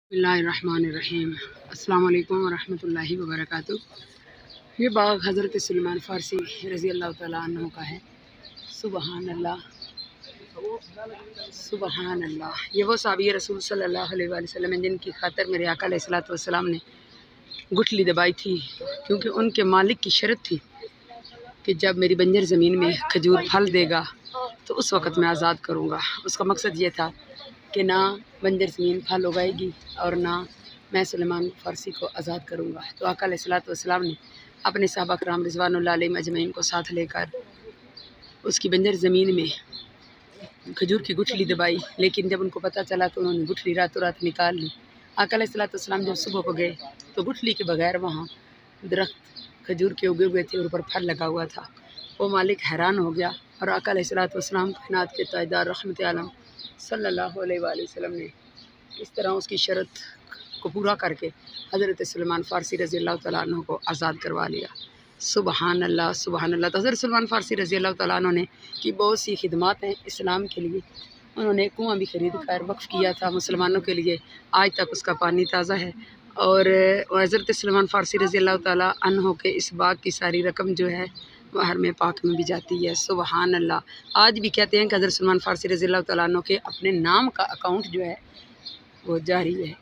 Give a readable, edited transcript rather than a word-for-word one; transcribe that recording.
बिस्मिल्लाहिर्रहमानिर्रहीम। अस्सलाम वालेकुम वरहमतुल्लाहि वबरकातुह। ये बाग हज़रत सुलेमान फ़ारसी रज़ी अल्लाह तआला अन्हु का है। सुबहान अल्लाह, सुबहान अल्लाह। ये वो साहबी रसूल सल्लल्लाहु अलैहि वसल्लम हैं जिनकी खातिर मेरे आका अलैहिस्सलातु वस्सलाम ने गुठली दबाई थी, क्योंकि उनके मालिक की शर्त थी कि जब मेरी बंजर ज़मीन में खजूर फल देगा तो उस वक़्त मैं आज़ाद करूँगा। उसका मकसद ये था कि ना बंजर ज़मीन फल उगाएगी और ना मैं सुलेमान फ़ारसी को आज़ाद करूँगा। तो आका अलैहिस्सलातु वस्सलाम ने अपने सहाबा किराम रिज़वानुल्लाह अलैहिम अजमईन को साथ लेकर उसकी बंजर ज़मीन में खजूर की गुठली दबाई, लेकिन जब उनको पता चला तो उन्होंने गुठली रातों रात निकाल ली। आका अलैहिस्सलातु वस्सलाम जब सुबह को गए तो गुठली के बगैर वहाँ दरख्त खजूर के उगे हुए थे और ऊपर फल लगा हुआ था। वो मालिक हैरान हो गया और आका अलैहिस्सलातु वस्सलाम कायनात के ताजदार रहमत आलम सल्लल्लाहु अलैहि वसल्लम ने इस तरह उसकी शर्त को पूरा करके हज़रत सुलेमान फ़ारसी रज़ी अल्लाह तआला अन्हु को आज़ाद करवा लिया। सुबहान अल्लाह, सुबहान अल्लाह। तो हज़रत सुलेमान फ़ारसी रज़ी अल्लाह तआला अन्हु ने की बहुत सी खिदमात हैं इस्लाम के लिए। उन्होंने कुआँ भी ख़रीद कर वक्फ़ किया था मुसलमानों के लिए, आज तक उसका पानी ताज़ा है। और हज़रत सुलेमान फ़ारसी रज़ी अल्लाह तआला अन्हु के इस बाग की सारी रकम जो है वह हरम पाक में भी जाती है। सुबहान अल्लाह। आज भी कहते हैं कि हज़रत सुलेमान फ़ारसी रज़ी अल्लाह तआला अन्हु के अपने नाम का अकाउंट जो है वो जारी है।